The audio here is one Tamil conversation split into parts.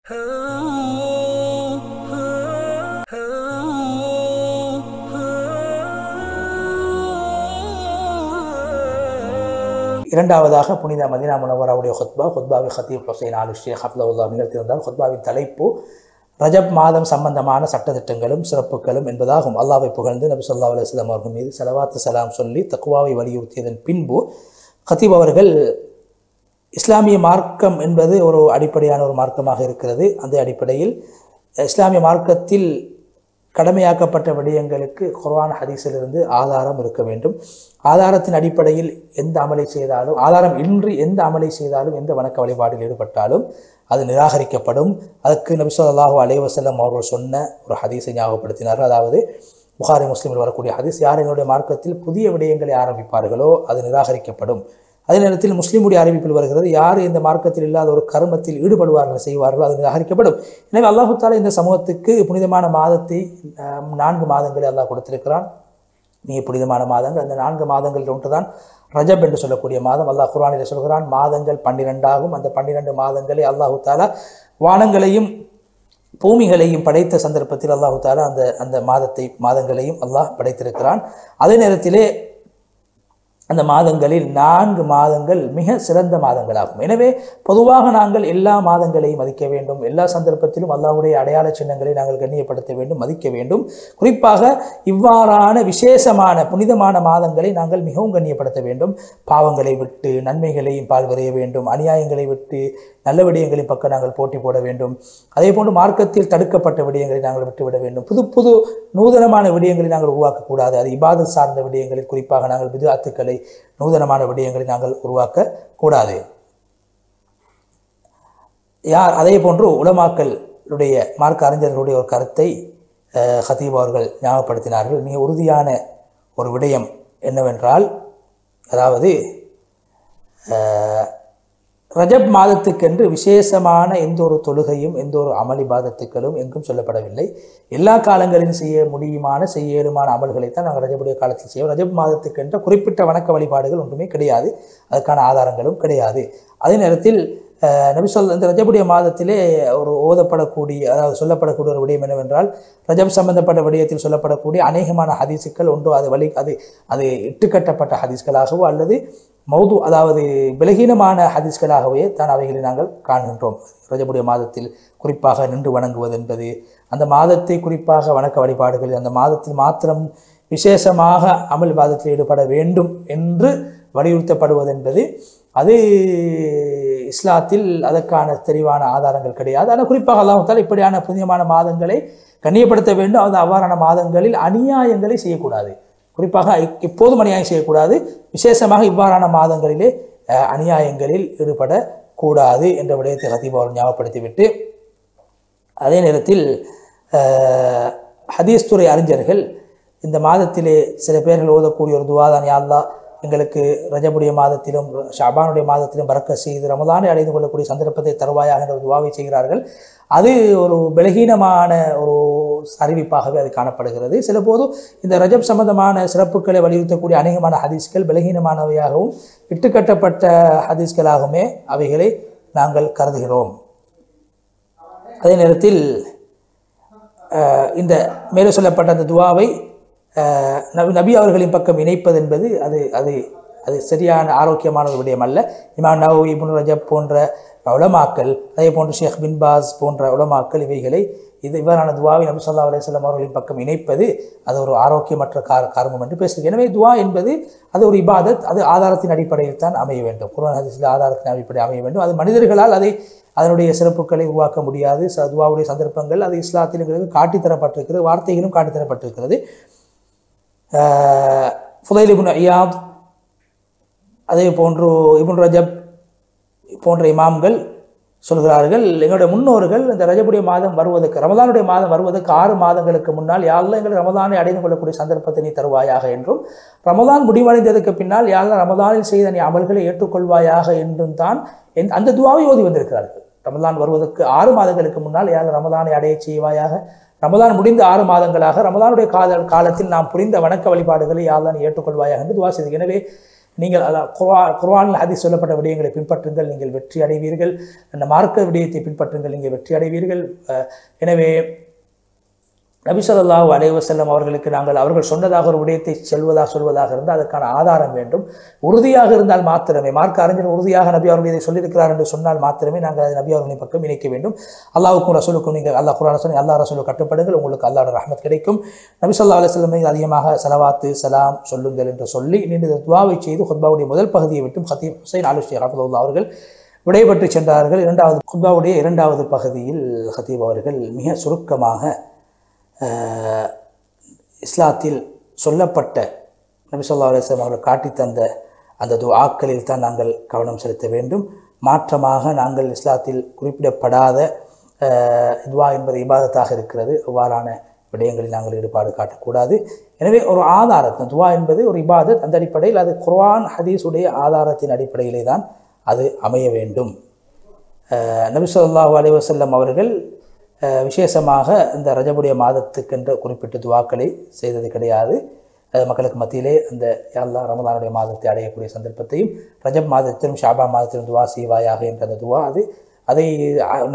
இரண்டாவதாக புனித மதீனா முனவ்வராவுடைய ஹுத்பாவை ஹத்தீப் ஹுசைன் ஆல் ஷேக் ஹஃபிதஹுல்லாஹ் நிகழ்த்தியிருந்தால் ஹுத்பாவின் தலைப்பு ரஜப் மாதம் சம்பந்தமான சட்டத்திட்டங்களும் சிறப்புகளும் என்பதாகும். அல்லாஹ்வை புகழ்ந்து நபி ஸல்லல்லாஹு அலைஹி வஸல்லம் அவர்கள் மீது ஸலவாத்து ஸலாம் சொல்லி தக்வாவை வலியுறுத்தியதன் பின்பு ஹத்தீப் அவர்கள் இஸ்லாமிய மார்க்கம் என்பது ஒரு அடிப்படையான ஒரு மார்க்கமாக இருக்கிறது. அந்த அடிப்படையில் இஸ்லாமிய மார்க்கத்தில் கடமையாக்கப்பட்ட விடயங்களுக்கு குர்ஆன் ஹதீஸிலிருந்து ஆதாரம் இருக்க வேண்டும். ஆதாரத்தின் அடிப்படையில் எந்த அமலை செய்தாலும், ஆதாரம் இன்றி எந்த அமலை செய்தாலும், எந்த வணக்க வழிபாடில் ஈடுபட்டாலும் அது நிராகரிக்கப்படும். அதற்கு நபி ஸல்லல்லாஹு அலைஹி வஸல்லம் அவர்கள் சொன்ன ஒரு ஹதீஸை ஞாபகப்படுத்தினார்கள். அதாவது புகாரி முஸ்லிமில் வரக்கூடிய ஹதீஸ், யார் என்னுடைய மார்க்கத்தில் புதிய விடயங்களை ஆரம்பிப்பார்களோ அது நிராகரிக்கப்படும். அதே நேரத்தில் முஸ்லிமுடைய அறிவிப்பில் வருகிறது, யார் இந்த மார்க்கத்தில் இல்லாத ஒரு கர்மத்தில் ஈடுபடுவார்கள் செய்வார்களோ அது நிராகரிக்கப்படும். எனவே அல்லாஹ் தஆலா இந்த சமூகத்துக்கு புனிதமான மாதத்தை 4 மாதங்களை அல்லாஹ் கொடுத்திருக்கிறான். மிக புனிதமான மாதங்கள். அந்த 4 மாதங்களில் ஒன்றுதான் ரஜப் என்று சொல்லக்கூடிய மாதம். அல்லாஹ் குர்ஆனில் சொல்கிறான், மாதங்கள் 12 ஆகும். அந்த 12 மாதங்களை அல்லாஹ் தஆலா வானங்களையும் பூமிகளையும் படைத்த சந்தர்ப்பத்தில் அல்லாஹ் தஆலா அந்த மாதங்களையும் அல்லாஹ் படைத்திருக்கிறான். அதே நேரத்திலே அந்த மாதங்களில் 4 மாதங்கள் மிக சிறந்த மாதங்களாகும். எனவே பொதுவாக நாங்கள் எல்லா மாதங்களையும் மதிக்க வேண்டும். எல்லா சந்தர்ப்பத்திலும் அல்லாஹ்வுடைய அடையாள சின்னங்களை நாங்கள் கண்ணியப்படுத்த வேண்டும், மதிக்க வேண்டும். குறிப்பாக இவ்வாறான விசேஷமான புனிதமான மாதங்களை நாங்கள் மிகவும் கண்ணியப்படுத்த வேண்டும். பாவங்களை விட்டு நன்மைகளையும் பால்வரைய வேண்டும். அநியாயங்களை விட்டு நல்ல விடயங்களின் பக்கம் நாங்கள் போட்டி போட வேண்டும். அதே போன்று மார்க்கத்தில் தடுக்கப்பட்ட விடயங்களை நாங்கள் விட்டுவிட வேண்டும். புது நூதனமான விடயங்களை நாங்கள் உருவாக்கக்கூடாது. அது இபாதத் சார்ந்த விடயங்களில் குறிப்பாக நாங்கள் பித்அத்துக்களை, நூதனமான விடயங்களை நாங்கள் உருவாக்கக்கூடாது. அதே போன்று உலமாக்களுடைய மார்க்க அறிஞர்களுடைய ஒரு கருத்தை ஹதீப் அவர்கள் ஞாபகப்படுத்தினார்கள். மிக உறுதியான ஒரு விடயம் என்னவென்றால், அதாவது ரஜப் மாதத்துக்கென்று விசேஷமான எந்த ஒரு தொழுகையும் எந்த ஒரு அமல் இபாதத்துக்களும் எங்கும் சொல்லப்படவில்லை. எல்லா காலங்களிலும் செய்ய இயலுமான அமல்களைத்தான் நாங்கள் ரஜபுடைய காலத்தில் செய்வோம். ரஜப் மாதத்துக்கென்ற குறிப்பிட்ட வணக்க வழிபாடுகள் ஒன்றுமே கிடையாது. அதுக்கான ஆதாரங்களும் கிடையாது. அதே நேரத்தில் இந்த ரஜபுடைய மாதத்திலே ஒரு ஓதப்படக்கூடிய, அதாவது சொல்லப்படக்கூடிய ஒரு விடயம் என்னவென்றால், ரஜப் சம்பந்தப்பட்ட விடயத்தில் சொல்லப்படக்கூடிய அநேகமான ஹதீஸுக்கள் ஒன்று அது இட்டுக்கட்டப்பட்ட ஹதீஸ்களாகவோ அல்லது மௌது, அதாவது பலகீனமான ஹதீஸ்களாகவே தான் அவைகளை நாங்கள் காண்கின்றோம். ரஜபுடைய மாதத்தில் குறிப்பாக நின்று வணங்குவது என்பது, அந்த மாதத்தை குறிப்பாக வணக்க வழிபாடுகள், அந்த மாதத்தில் மாத்திரம் விசேஷமாக அமல் மாதத்தில் ஈடுபட வேண்டும் என்று வலியுறுத்தப்படுவது என்பது அது இஸ்லாத்தில் அதற்கான தெளிவான ஆதாரங்கள் கிடையாது. ஆனால் குறிப்பாக அல்லாஹ் தஆலா இப்படியான புனிதமான மாதங்களை கண்ணியப்படுத்த வேண்டும். அது அவ்வாறான மாதங்களில் அநியாயங்களை செய்யக்கூடாது. குறிப்பாக எப்போதும் அநியாயம் செய்யக்கூடாது. விசேஷமாக இவ்வாறான மாதங்களிலே அநியாயங்களில் ஈடுபடக்கூடாது என்ற விடயத்தை ஹதீப் அவர்கள் ஞாபகப்படுத்திவிட்டு, அதே நேரத்தில் ஹதீஸ் துறை அறிஞர்கள் இந்த மாதத்திலே சில பேர்கள் ஓதக்கூடிய ஒரு துஆதான், யா அல்லாஹ் எங்களுக்கு ரஜபுடைய மாதத்திலும் ஷஅபானுடைய மாதத்திலும் பரக்கத் செய்து ரமதானை அடைந்து கொள்ளக்கூடிய சந்தர்ப்பத்தை தருவாயாக என்ற துஆவை செய்கிறார்கள். அது ஒரு பலகீனமான ஒரு அறிவிப்பாகவே அது காணப்படுகிறது. சில போது இந்த ரஜப் சம்பந்தமான சிறப்புகளை வலியுறுத்தக்கூடிய அநேகமான ஹதீஸ்கள் பலகீனமானவையாகவும் இட்டுக்கட்டப்பட்ட ஹதீஸ்களாகவுமே அவைகளை நாங்கள் கருதுகிறோம். அதே நேரத்தில் இந்த மேலே சொல்லப்பட்ட அந்த துஆவை நபி அவர்களின் பக்கம் இணைப்பது என்பது அது சரியான ஆரோக்கியமான ஒரு விடயம் அல்ல. இமாம் நவவி, இப்னு ரஜப் போன்ற உலமாக்கள், அதே போன்று ஷேக் பின் பாஸ் போன்ற உலமாக்கள் இவ்வாறான துஆவை நபி ஸல்லல்லாஹு அலைஹி வஸல்லம் அவர்களின் பக்கம் இணைப்பது அது ஒரு ஆரோக்கியமற்ற காரணம் என்று பேசுகிறது. எனவே துஆ என்பது அது ஒரு இபாதத். அது ஆதாரத்தின் அடிப்படையில் தான் அமைய வேண்டும். குர்ஆன் ஹதீஸில் ஆதாரத்தின் அடிப்படையில் அமைய வேண்டும். அது மனிதர்களால் அதனுடைய சிறப்புகளை உருவாக்க முடியாது. துஆவுடைய சந்தர்ப்பங்கள் அது இஸ்லாத்தில் எங்களுக்கு காட்டித்தரப்பட்டிருக்கிறது, வார்த்தைகளும் காட்டித்தரப்பட்டிருக்கிறது. ஃபுதைல் இப்னு இயாத், அதே போன்று இப்னு ரஜப் போன்ற இமாம்கள் சொல்கிறார்கள், எங்களுடைய முன்னோர்கள் இந்த ரஜபுடைய மாதம் வருவதற்கு, ரமதானுடைய மாதம் வருவதற்கு 6 மாதங்களுக்கு முன்னால், யா அல்லாஹ் எங்கள் ரமதானை அடைந்து கொள்ளக்கூடிய சந்தர்ப்பத்தை நீ தருவாயாக என்றும், ரமதான் முடிவடைந்ததற்கு பின்னால் யா அல்லாஹ் ரமதானில் செய்த நீ அமல்களை ஏற்றுக்கொள்வாயாக என்றும் தான் அந்த துஆவை ஓதி வந்திருக்கிறார்கள். ரமதான் வருவதற்கு 6 மாதங்களுக்கு முன்னால் யா அல்லாஹ் ரமதானை அடைய செய்வாயாக, ரமதான் முடிந்த 6 மாதங்களாக ரமதானுடைய காலத்தில் நாம் புரிந்த வணக்க வழிபாடுகளை யா அல்லாஹ் நீ ஏற்றுக்கொள்வாயாக என்று துஆ செய்து. எனவே நீங்கள் குர்ஆனில் ஹதீஸ் சொல்லப்பட்ட விடயங்களை பின்பற்றுங்கள், நீங்கள் வெற்றி அடைவீர்கள். அந்த மார்க்க விடயத்தை பின்பற்றுங்கள், நீங்கள் வெற்றி அடைவீர்கள். எனவே நபி ஸல்லல்லாஹு அலைஹி வஸல்லம் அவர்களுக்கு அவர்கள் சொன்னதாக ஒரு விடயத்தை சொல்வதாக இருந்தால் அதற்கான ஆதாரம் வேண்டும். உறுதியாக இருந்தால் மாத்திரமே, மார்க்க அறிஞர் உறுதியாக நபி அவர்கள் இதை சொல்லியிருக்கிறார் என்று சொன்னால் மாத்திரமே நாங்கள் அதை நபி அவர்களின் பக்கம் இணைக்க வேண்டும். அல்லாஹ்வுக்கும் ரசூலுக்கும் நீங்கள் அல்லாஹ் குர்ஆன் சொல்லி அல்லாஹ் ரசூலுக்கு கட்டுப்படுங்கள், உங்களுக்கு அல்லாஹ்வுடைய ரஹ்மத் கிடைக்கும். நபி ஸல்லல்லாஹு அலைஹி வஸல்லம் மீது அதிகமாக ஸலவாத்து சலாம் சொல்லுங்கள் என்று சொல்லி நீண்ட துஆவை செய்து குத்பாவுடைய முதல் பகுதியை விட்டும் ஹதீப் ஹுசைன் ஆலு ஷேக் ஹஃபிதுல்லாஹ் அவர்கள் விடைபெற்று சென்றார்கள். குத்பாவுடைய இரண்டாவது பகுதியில் ஹதீப் அவர்கள் மிக சுருக்கமாக இஸ்லாத்தில் சொல்லப்பட்ட நபி ஸல்லல்லாஹு அலைஹி வஸல்லம் அவர்கள் காட்டி தந்த அந்த துஆக்களில் தான் நாங்கள் கவனம் செலுத்த வேண்டும். மாற்றமாக நாங்கள் இஸ்லாத்தில் குறிப்பிடப்படாத துஆ என்பது இபாதத்தாக இருக்கிறது, அவ்வாறான விடயங்களில் நாங்கள் ஈடுபாடு காட்டக்கூடாது. எனவே ஒரு ஆதாரத்தை துஆ என்பது ஒரு இபாதத், அந்த அடிப்படையில் அது குர்ஆன் ஹதீஸுடைய ஆதாரத்தின் அடிப்படையிலே தான் அது அமைய வேண்டும். நபி ஸல்லல்லாஹு அலைஹி வஸல்லம் அவர்கள் விசேஷமாக இந்த ரஜபுடைய மாதத்துக்கென்ற குறிப்பிட்ட துவாக்களை செய்தது கிடையாது. மக்களுக்கு மத்தியிலே அந்த அல்லாஹ் ரமலானுடைய மாதத்தை அடையக்கூடிய சந்தர்ப்பத்தையும் ரஜப் மாதத்திலும் ஷாபான் மாதத்திலும் துவா செய்வாயாக என்ற அந்த துவா அதை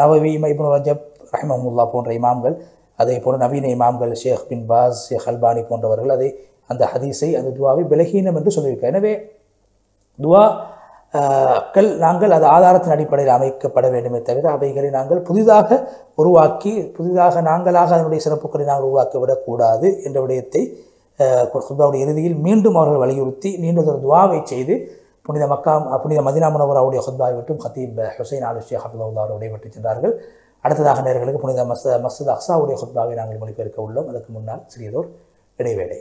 நவவி இப்னு ரஜப் ரஹ்மஹுல்லாஹ் போன்ற இமாம்கள், அதே போன்ற நவீன இமாம்கள் ஷேக் பின் பாஸ், ஷேக் அல்பானி போன்றவர்கள் அந்த ஹதீஸை அந்த துவாவை பலகீனம் என்று சொல்லியிருக்கார். எனவே துவா நாங்கள் அது ஆதாரத்தின் அடிப்படையில் அமைக்கப்பட வேண்டுமே தவிர அவைகளை நாங்கள் புதிதாக நாங்களாக அதனுடைய சிறப்புகளை நாங்கள் உருவாக்கிவிடக்கூடாது என்ற விடயத்தை குத்பாவுடைய இறுதியில் மீண்டும் அவர்கள் வலியுறுத்தி நீண்டதொரு துவாவை செய்து புனித மதீனா முனவ்வராவுடைய குத்பாவை விட்டும் ஹதீப் ஹுசைன் ஆலு ஷேக் ஹஃபிதுல்லாஹ் அவர்கள் விடைபெற்று சென்றார்கள். அடுத்ததாக நேயர்களுக்கு புனித மஸ்ஜித் அக்ஸாவுடைய குத்பாவை நாங்கள் மொழிபெயர்க்க உள்ளோம். அதற்கு முன்னால் சிறியதோர் இடைவேளை.